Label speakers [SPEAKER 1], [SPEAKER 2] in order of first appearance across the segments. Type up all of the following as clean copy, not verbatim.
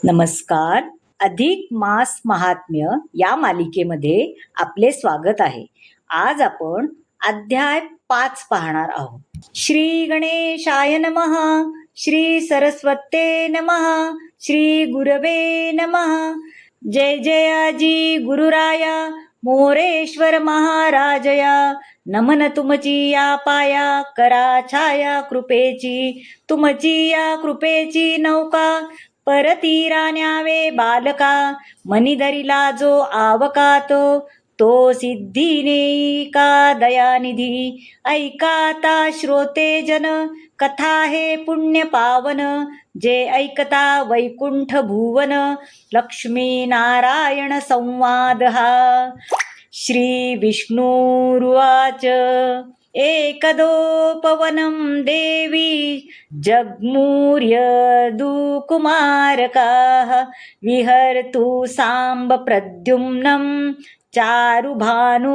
[SPEAKER 1] नमस्कार. अधिक मास महात्म्य या मालिकेमध्ये आपले स्वागत आहे. आज आपण अध्याय 5 पाहणार आहोत. श्री गणेशाय नमः. श्री सरस्वते नमः. श्री गुरवे नमः. जय जयाजी गुरुराया मोरेश्वर महाराजया. नमन तुमची या पाया करा छाया कृपेची. तुमची या कृपेची नौका परतीरा न्यावे बालका. मनी धरिला जो आवकातो तो सिद्धी नेई का दयानिधी. ऐकाता श्रोते जन कथा हे पुण्य पावन. जे ऐकता वैकुंठ भुवन. लक्ष्मी नारायण संवाद हा. श्री विष्णुरुवाच. एकदोपवनं देवी जग्मुर्यदुकुमारकाः. विहर्तु साम्ब प्रद्युम्नं चारुभानुगदादया.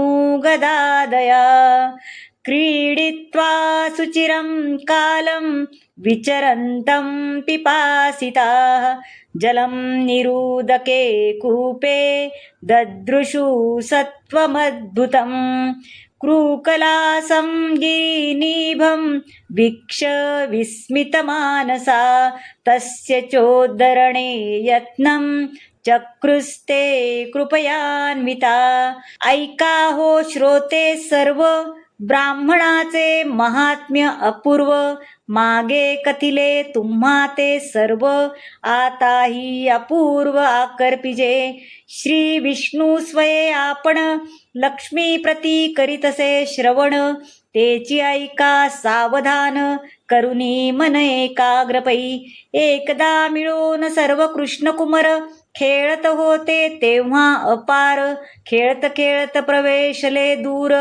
[SPEAKER 1] क्रीडित्वा सुचिरं कालं विचरन्तं पिपासिताः. जलं निरुदके कूपे ददृशु सत्त्वमद्भुतं. कृकलासं गिरिनिभं वीक्ष विस्मितमानसा. तस्य चोद्धरणे यत्नं चक्रुस्ते कृपयान्विता. ऐका हो श्रोते सर्व ब्राह्मणाचे महात्म्य अपूर्व. मागे कथिले तुम्हा ते सर्व आताही अपूर्व आकर्पिजे. श्री विष्णू स्वये आपण लक्ष्मी प्रती करीतसे श्रवण. तेची ऐका सावधान करुनी मन एकाग्रपै. एकदा मिळून सर्व कृष्णकुमार खेळत होते तेव्हा अपार. खेळत खेळत प्रवेशले दूर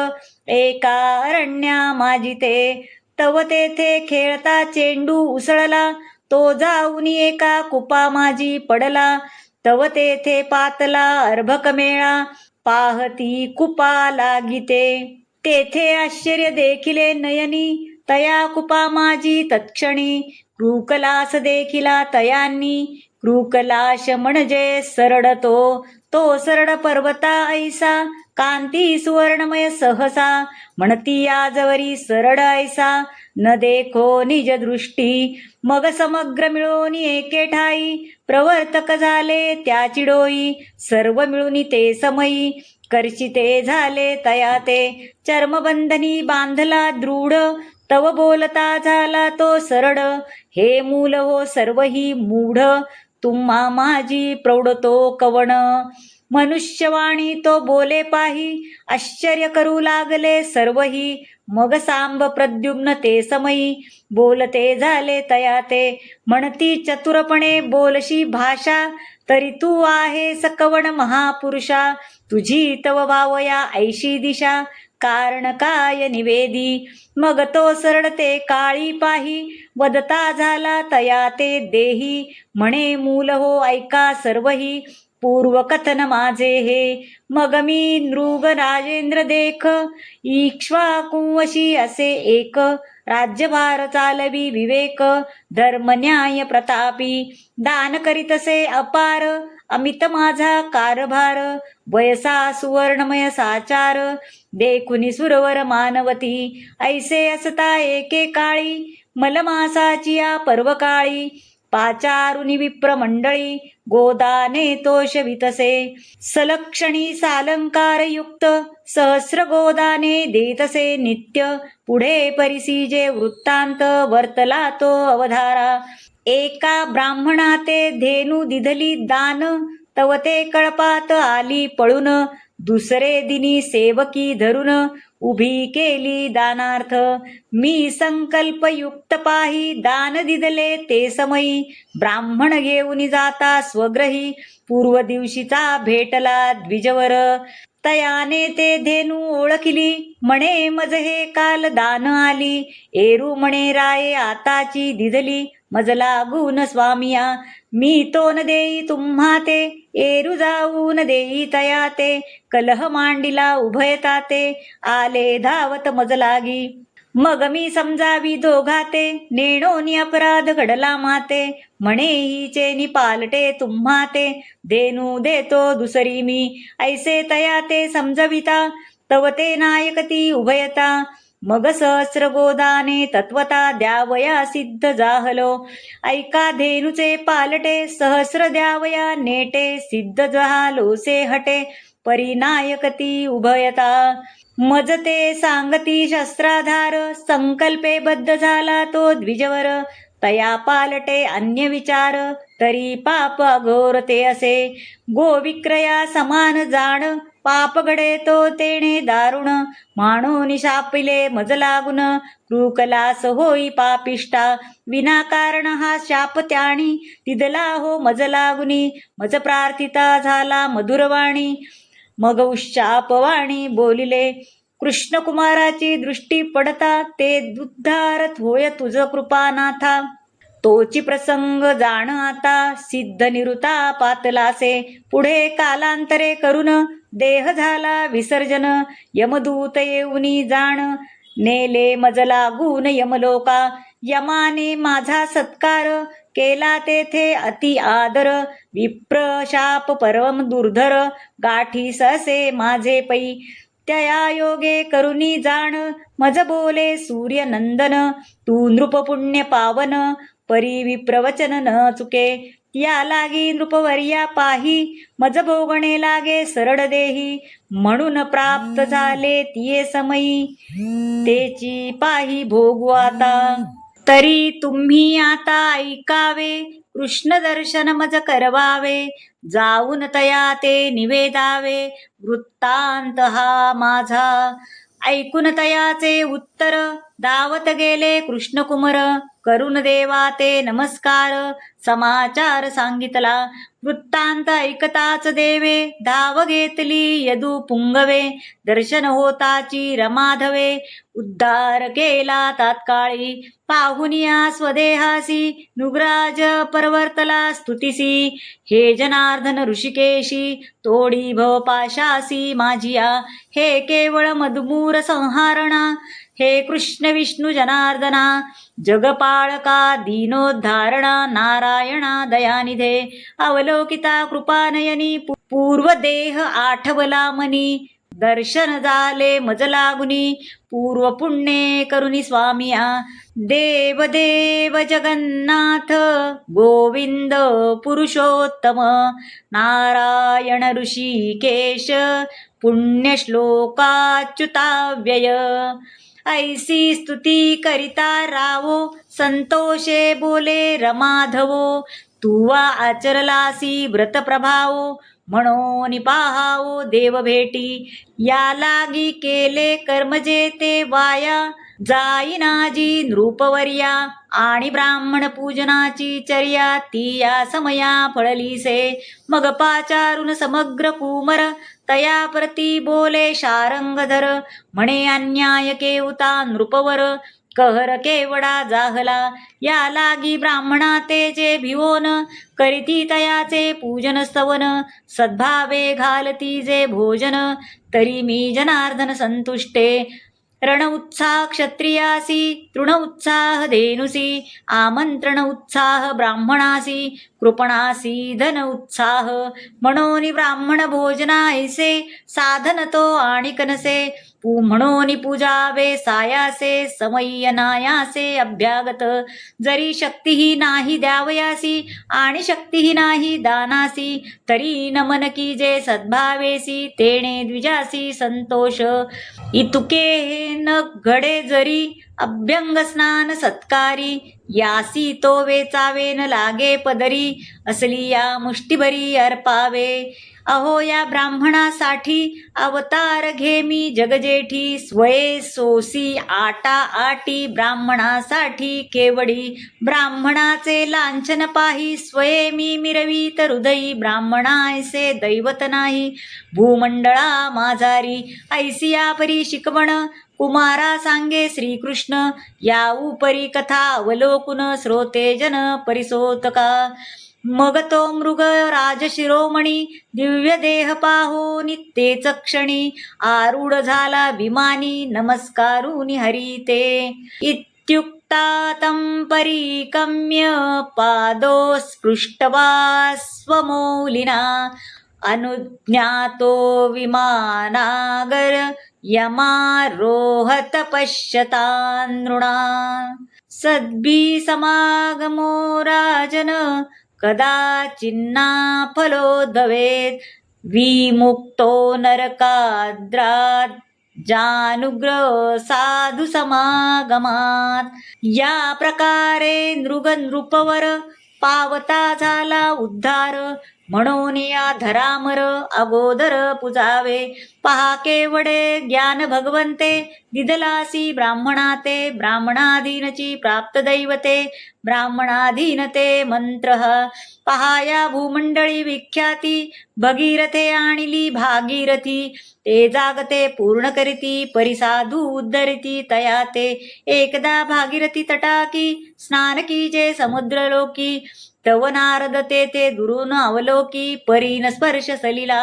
[SPEAKER 1] एका अरण्या माजिते. तव तेथे खेळता चेंडू उसळला तो जाऊन एका कुपा माजी पडला. तव तेथे पातला अर्भक मेळा पाहती कुपा लागिते. तेथे आश्चर्य देखिले नयनी तया कुपा माझी तत्क्षणी. कृकलास देखिला तयांनी. कृकलाश म्हणजे सरडतो तो सरड पर्वता ऐसा. कांती सुवर्णमय सहसा म्हणती आजवरी सरड ऐसा. न देखो निज दृष्टी. मग समग्र मिळून एके ठाई प्रवर्तक झाले त्याची डोई. सर्व मिळून ते समयी कर्षिते झाले तया ते. चर्मबंधनी बांधला दृढ तव बोलता झाला तो सरड. हे मूल हो सर्वही मूढ तुम्हा माझी प्रौढतो कवण. मनुष्यवाणी तो बोले पाही आश्चर्य करू लागले सर्वही. मग सांब प्रद्युम्न ते समयी बोलते झाले तया ते. म्हणती चतुरपणे बोलशी भाषा तरी तू आहे सकवण महापुरुषा. तुझी तव भावया ऐशी दिशा कारण काय निवेदी. मग तो सरडते काळी पाही वदता झाला तया ते देही. म्हणे मूल हो ऐका सर्वही पूर्वकथन माझे हे. मग मी नृग राजेंद्र देख इक्ष्वाकुवशी असे एक. राज्यभार चालवी विवेक धर्म न्याय प्रतापी. दान करीतसे अपार अमित माझा कारभार. वयसा सुवर्णमय साचार देखुनी सुरवर मानवती. ऐसे असता एके काळी मलमासाची या पर्वकाळी. पाचारुनी विप्र मंडळी गोदाने तोषवितसे. सलक्षणी सालंकार युक्त सहस्र गोदाने देतसे नित्य. पुढे परिसीजे वृत्तांत वर्तला तो अवधारा. एका ब्राह्मणा ते धेनू दिधली दान तव ते कळपात आली पळून. दुसरे दिनी सेवकी धरून उभी केली दानार्थ. मी संकल्पयुक्त पाही दान दिदले ते समयी. ब्राह्मण घेऊन जाता स्वग्रही पूर्व दिवशीचा भेटला द्विजवर. तयाने ते धेनू ओळखिली म्हणे मज हे काल दान आली. एरू म्हणे राये आताची दिधली मज लागून स्वामिया. मी तो न देई तुम्हा ते एरू जाऊन देई तया ते. कलह मांडिला उभयता ते आले धावत मज लागी. मग मी समजावी दोघाते, नेणोनी अपराध घडला माते. म्हणे हिचे निपालटे तुम्हाते, देनू देतो दुसरी मी. ऐसे तया ते समजविता, तव ते नायकती उभयता. मग सहस्र गोदाने तत्वता द्यावया सिद्ध जाहलो. ऐका धेनुचे पालटे, सहस्र द्यावया नेटे. सिद्ध झालोसे हटे, परिनायकती उभयता. मज ते सांगती शस्त्राधार, संकल्पे बद्ध झाला तो द्विजवर. तया पालटे अन्य विचार, तरी पाप अघोर ते असे. गोविक्रया समान जाण, पाप घडे तो तेणे दारुण. म्हणून शापिले मज लागून, कृकलास होई पापिष्टा. विनाकारण हा शाप त्याणी, तिदला हो मज लागुनी. मज प्रार्थिता झाला मधुरवाणी, मग उश्चापवाणी बोलिले. कृष्णकुमाराची दृष्टी पडता, ते दुद्धारत होय तुझ कृपानाथा. तोची प्रसंग जाण आता, सिद्ध निरुता पातलासे. पुढे कालांतरे करून, देह झाला विसर्जन. यमदूत येऊनी जाण, नेले मज लागून यमलोका. यमाने माझा सत्कार, केला तेथे अति आदर. विप्र शाप परम दुर्धर, गाठी ससे माझे पै. त्या योगे करुनी जाण, मज बोले सूर्यनंदन. तू नृप पुण्य पावन, परी विप्रवचन न चुके. या लागी नृपवर्या पाही, मज भोगणे लागे सरळ देही. म्हणून प्राप्त झाले तिये समयी, तेची पाही भोगू आता. तरी तुम्ही आता ऐकावे, कृष्ण दर्शन मज करवावे. जाऊन तया ते निवेदावे, वृत्तांत हा माझा. ऐकून तयाचे उत्तर, धावत गेले कृष्णकुमार. करून देवा ते नमस्कार, समाचार सांगितला. वृत्तांत ऐकताच देवे, धाव घेतली यदू पुंगवे. दर्शन होताची रमाधवे, उद्धार केला तात्काळी. पाहुनिया स्वदेहासी, नुग्राज परवर्तला स्तुतीसी. हे जनार्दन ऋषिकेशी, तोडी भवपाशासी माझिया. हे केवळ मधुमूर संहारणा, हे कृष्ण विष्णू जनार्दना. जगपाळका दीनोद्धारणा, नारायणा दयानिधे. अवलोकिता कृपानयनी, पूर्वदेह आठवला मनी. दर्शन झाले मज लागुनी, पूर्व पुण्ये करुनी स्वामिया. देव देव जगन्नाथ, गोविंद पुरुषोत्तम. नारायण ऋषिकेश, पुण्यश्लोकाच्युताव्यय. ऐसी स्तुती करिता रावो, संतोषे बोले रमाधवो. तुवा आचरलासी व्रत प्रभावो, म्हणून पाहावो देव भेटी. या लागी केले कर्म जे ते वाया, जाईनाजी नृपवर्या. आणि ब्राह्मण पूजनाची चर्या, ती या समया फळलीसे. मग पाचारून समग्र कुमर, तया प्रती बोले शारंगधर. म्हणे अन्याय केवता नृपवर, कहर केवडा जाहला. या लागी ब्राह्मणा ते जे भिवोन, करीती तयाचे पूजन स्तवन. सद्भावे घालती जे भोजन, तरी मी जनार्दन संतुष्टे. रण उत्साह क्षत्रियासी, तृण उत्साह धेनुसी. आमंत्रण उत्साह ब्राह्मणासी, कृपणासी धन उत्साह. म्हणून ब्राह्मण भोजना ऐसे, साधन तो आणि कनसे. म्हणून पूजावे सायासे, समयी अनायासे अभ्यागत. जरी शक्तीही नाही द्यावयासी, आणि शक्तीही नाही दानासी. तरी नमन की जे सद्भावेसी, तेणे द्विजासी संतोष. इतुके न घडे जरी, अभ्यंग स्नान सत्कारी. यासी तो वेचावे न लागे पदरी, असली या मुष्टीभरी अर्पावे. अहो या ब्राह्मणासाठी, अवतार घे मी जगजेठी. स्वये सोसी आटा आटी, ब्राह्मणासाठी केवडी. ब्राह्मणाचे लांछन पाही, स्वये मी मिरवीत हृदयी. ब्राह्मणायसे दैवत नाही, भूमंडळा माझारी. ऐसिया परी शिकवण, कुमारा सांगे श्रीकृष्ण. या उपरी कथा अवलोकुन, श्रोते जन परिसोतका. मग तो मृग राजशिरोमणी दिव्य देह पाहो नित्येच क्षणी आरूढ झाला विमानी नमस्कारुनी हरिते इत्युक्ता तं परिकम्य पादो स्पृष्ट्वा स्वमौलिना अनुज्ञातो विमानागर यमारोहत पश्यतान् नृणाम् सद्भि समागमो राजन कदाचिन्ना फलोद्भवेत् विमुक्तो नरकाद्रात् जानुग्रह साधु समागमात या प्रकारे नृपवर पावता झाला उद्धार म्हणून या धरामर अगोदर पुजावे पहा केवडे ज्ञान भगवंते दिदलासी ब्राह्मणाते ब्राह्मणाधीनची प्राप्त दैवते ब्राह्मणाधीनते मंत्र पहा या भूमंडळी विख्याती भगीरथे आणिली भागीरथी ते जागते पूर्ण करीती परिसाधू उद्धरिती तया ते एकदा भागीरथी तटाकी स्नान कीजे समुद्रलोकी तव नारद ते दुरून अवलोकी परीन स्पर्श सलिला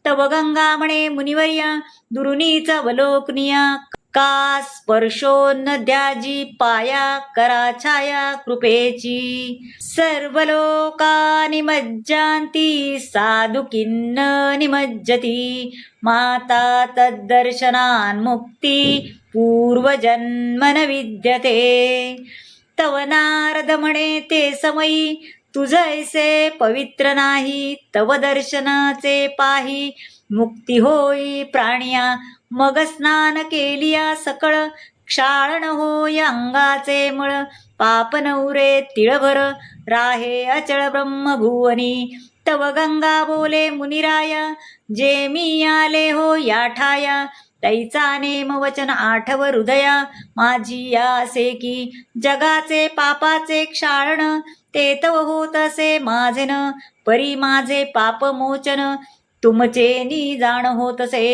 [SPEAKER 1] तव गंगा म्हणे मुनिवर्या दुरुनीच अवलोकनिया का स्पर्शो नद्याजी पाया करा छाया कृपेची सर्व लोका निमज्जांती साधु किन्न निमज्जती माता तद्दर्शनान् मुक्ती पूर्वजन्मन विद्यते तव नारद म्हणे ते समयी तुझैसे पवित्र नाही तव दर्शनाचे पाही मुक्ती होई प्राणिया मग स्नान केलिया सकळ क्षाळन होय अंगाचे मळ पाप नवरे तिळभर राहे अचळ ब्रह्मभुवनी तव गंगा बोले मुनिराया जे मी आले हो या ठाया तैचा नेम वचन आठव हृदया माझी आसे की जगाचे पापाचे क्षाळन ते तव होत असे माझेन परी माझे पाप मोचन तुमचे नि जाण होतसे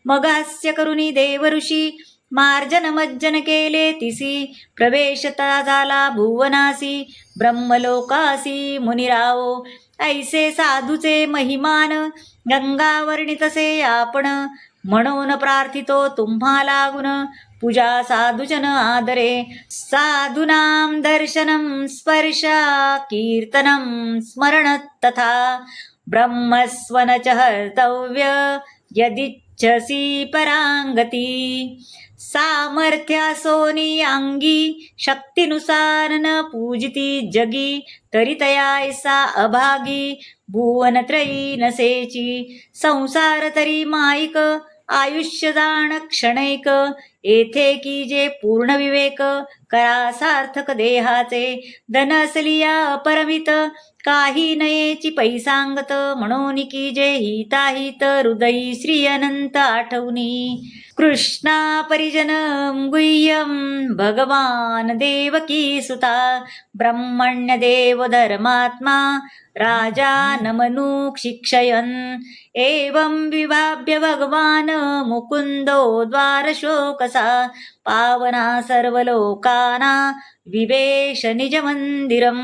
[SPEAKER 1] मग हास्य करुनी देव ऋषी मार्जन मज्जन केले तिसी प्रवेशता झाला भुवनासी ब्रह्मलोकासी मुनिरावो ऐसे साधूचे महिमान गंगा वर्णितसे आपण म्हणून प्रार्थितो तुम्हा लागून पूजा साधुजन आदरे साधूनां दर्शनं स्पर्शा कीर्तनं स्मरण तथा ब्रह्मस्वन च हर्तव्य यदिच्छसी परांगती सामर्थ्यासोनी अंगी शक्तीनुसार न पूजिती जगी तरी तयायसा अभागी भुवनत्रयी नसेची संसार तरी माईक आयुष्य जाण क्षणैक येथे की जे पूर्ण विवेक करा सार्थक देहाचे धन असलिया अपरमित काही नयेची पैसांगत म्हणून की जे हिताहित हृदयी श्री अनंत आठवणी कृष्णा परिजन गुह्यम भगवान देवकी सुता ब्रह्मण्य देव धर्मात्मा राजा नमनु शिक्षयन् एवं विभाव्य भगवान मुकुंदो द्वारशोकसा पावना सर्वलोकाना विवेश निज मंदिरम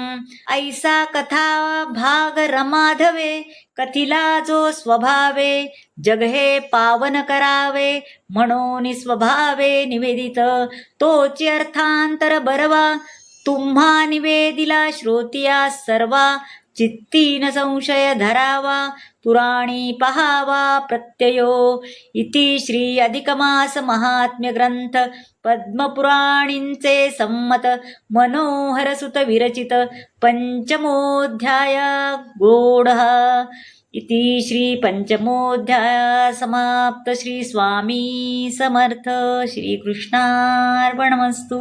[SPEAKER 1] ऐसा कथा भाग रमाधवे कथिला जो स्वभावे जग हे पावन करावे म्हणून स्वभावे निवेदित तोची अर्थांतर बरवा तुम्हा निवेदिला श्रोतिया सर्वा चित्तीन संशय धरावा पुराणी पहावा प्रत्ययो इति श्री अधिकमास महात्म्य ग्रंथ पद्मपुराणींचे संमत मनोहर सुत विरचित पंचमोध्याय गूढः इति श्री पंचमोध्याय समाप्त श्री स्वामी समर्थ श्री कृष्णार्पणमस्तु।